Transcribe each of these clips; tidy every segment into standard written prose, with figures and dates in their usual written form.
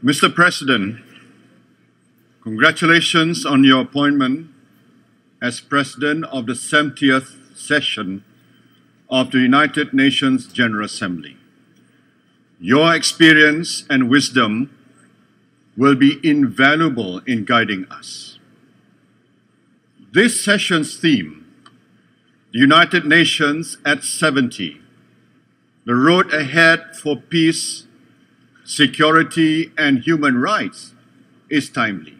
Mr. President, congratulations on your appointment as President of the 70th session of the United Nations General Assembly. Your experience and wisdom will be invaluable in guiding us. This session's theme, the United Nations at 70, the road ahead for peace, security, and human rights, is timely.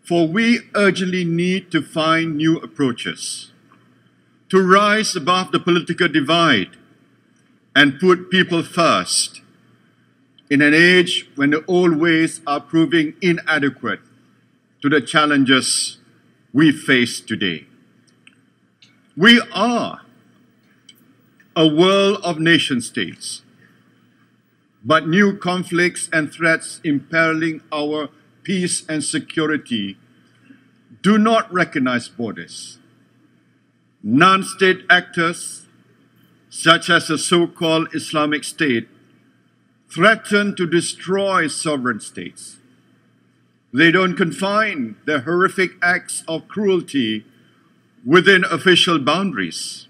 For we urgently need to find new approaches, to rise above the political divide and put people first in an age when the old ways are proving inadequate to the challenges we face today. We are a world of nation-states, but new conflicts and threats imperiling our peace and security do not recognize borders. Non-state actors, such as the so-called Islamic State, threaten to destroy sovereign states. They don't confine their horrific acts of cruelty within official boundaries.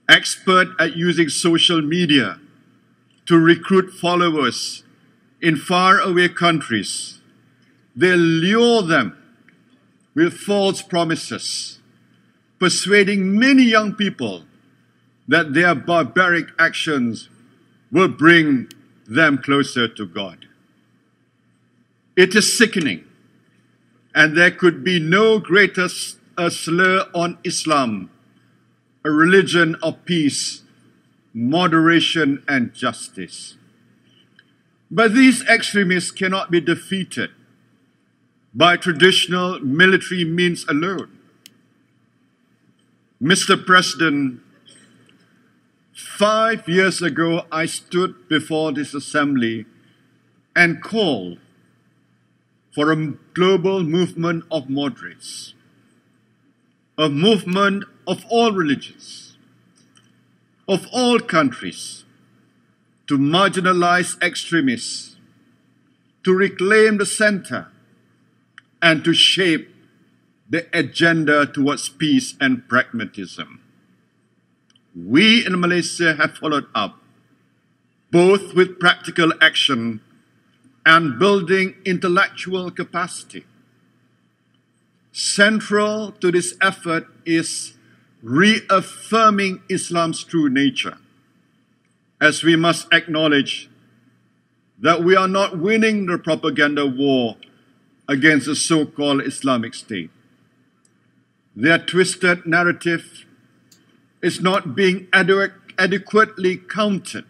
Expert at using social media to recruit followers in faraway countries, they lure them with false promises, persuading many young people that their barbaric actions will bring them closer to God. It is sickening, and there could be no greater slur on Islam, a religion of peace, moderation, and justice. But these extremists cannot be defeated by traditional military means alone. Mr. President, 5 years ago, I stood before this assembly and called for a global movement of moderates, a movement of all religions, of all countries, to marginalize extremists, to reclaim the center, and to shape the agenda towards peace and pragmatism. We in Malaysia have followed up, both with practical action and building intellectual capacity. Central to this effort is reaffirming Islam's true nature, as we must acknowledge that we are not winning the propaganda war against the so-called Islamic State. Their twisted narrative is not being adequately countered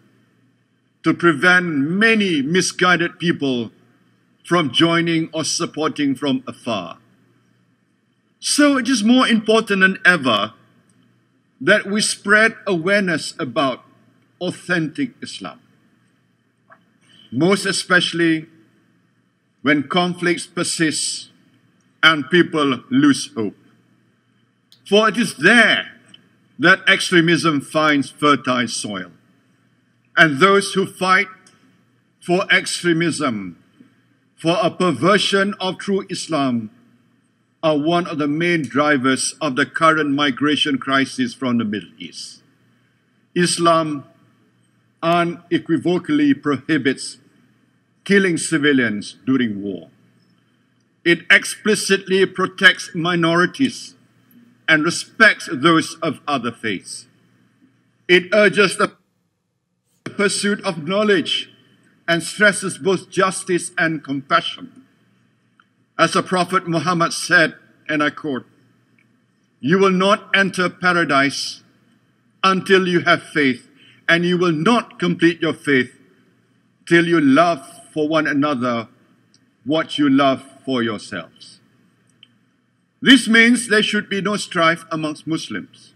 to prevent many misguided people from joining or supporting from afar. So it is more important than ever that we spread awareness about authentic Islam, most especially when conflicts persist and people lose hope. For it is there that extremism finds fertile soil. And those who fight for extremism, for a perversion of true Islam, are one of the main drivers of the current migration crisis from the Middle East. Islam unequivocally prohibits killing civilians during war. It explicitly protects minorities and respects those of other faiths. It urges the pursuit of knowledge and stresses both justice and compassion. As the Prophet Muhammad said, and I quote, "You will not enter paradise until you have faith, and you will not complete your faith till you love for one another what you love for yourselves." This means there should be no strife amongst Muslims,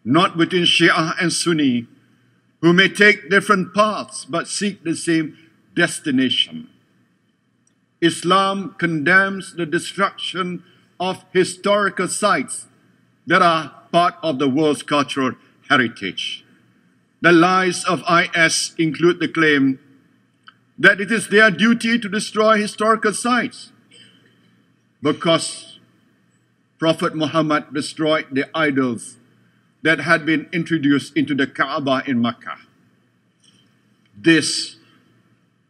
not between Shia and Sunni, who may take different paths but seek the same destination. Islam condemns the destruction of historical sites that are part of the world's cultural heritage. The lies of IS include the claim that it is their duty to destroy historical sites because Prophet Muhammad destroyed the idols that had been introduced into the Kaaba in Mecca. This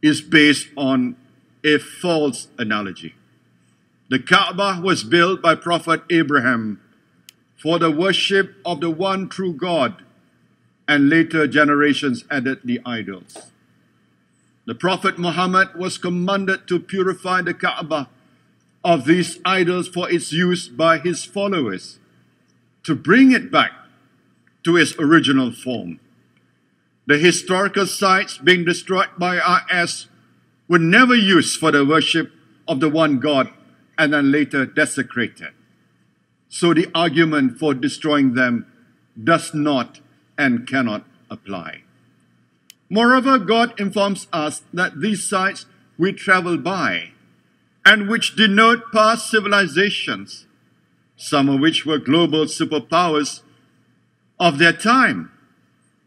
is based on a false analogy. The Kaaba was built by Prophet Abraham for the worship of the one true God, and later generations added the idols. The Prophet Muhammad was commanded to purify the Kaaba of these idols for its use by his followers, to bring it back to its original form. The historical sites being destroyed by IS were never used for the worship of the one God and then later desecrated. So the argument for destroying them does not and cannot apply. Moreover, God informs us that these sites we travel by and which denote past civilizations, some of which were global superpowers of their time,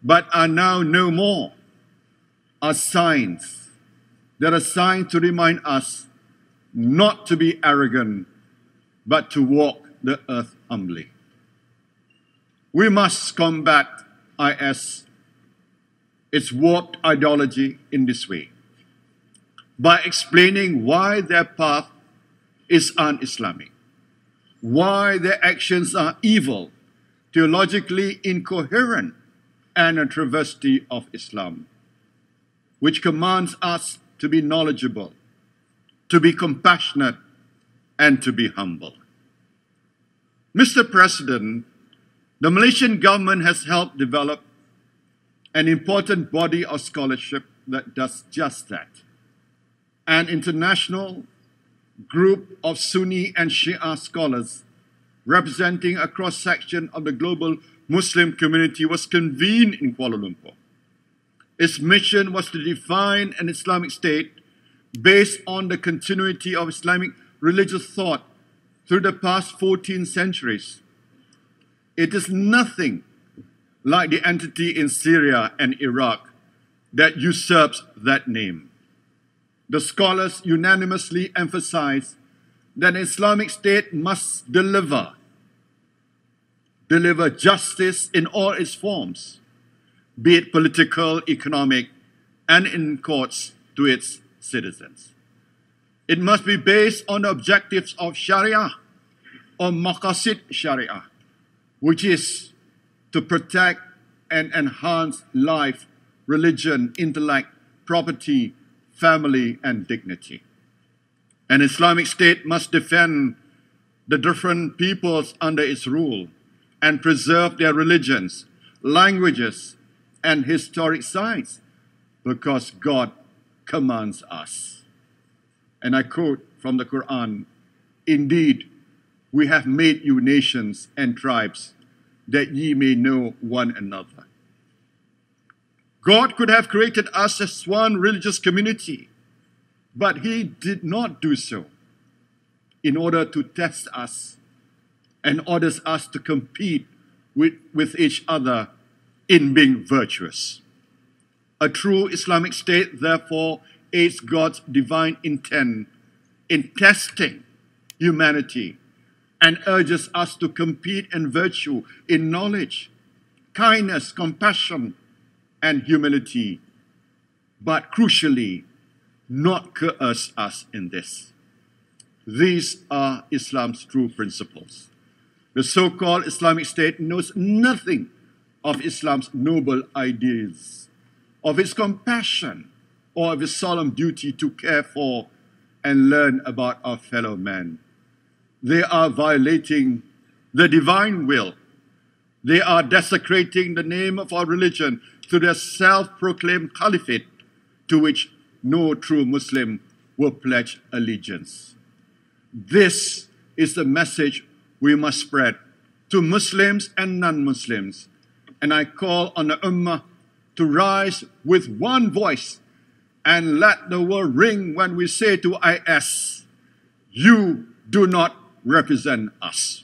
but are now no more, are signs that are signs to remind us not to be arrogant, but to walk the earth humbly. We must combat IS, its warped ideology, in this way, by explaining why their path is un-Islamic, why their actions are evil, theologically incoherent, and a travesty of Islam, which commands us to be knowledgeable, to be compassionate, and to be humble. Mr. President, the Malaysian government has helped develop an important body of scholarship that does just that. An international group of Sunni and Shia scholars representing a cross-section of the global Muslim community was convened in Kuala Lumpur. Its mission was to define an Islamic state based on the continuity of Islamic religious thought through the past 14 centuries. It is nothing like the entity in Syria and Iraq that usurps that name. The scholars unanimously emphasize that an Islamic state must deliver justice in all its forms, be it political, economic, and in courts to its citizens. It must be based on the objectives of Sharia or Maqasid Sharia, which is to protect and enhance life, religion, intellect, property, family, and dignity. An Islamic state must defend the different peoples under its rule and preserve their religions, languages, and historic sites, because God commands us. And I quote from the Quran, "Indeed, we have made you nations and tribes, that ye may know one another." God could have created us as one religious community, but he did not do so in order to test us and orders us to compete with each other in being virtuous. A true Islamic state, therefore, aids God's divine intent in testing humanity and urges us to compete in virtue, in knowledge, kindness, compassion, and humility, but crucially, not coerce us in this. These are Islam's true principles. The so-called Islamic State knows nothing of Islam's noble ideas, of its compassion, or of its solemn duty to care for and learn about our fellow men. They are violating the divine will. They are desecrating the name of our religion through their self-proclaimed caliphate, to which no true Muslim will pledge allegiance. This is the message we must spread to Muslims and non-Muslims, and I call on the Ummah to rise with one voice and let the world ring when we say to IS, "You do not represent us."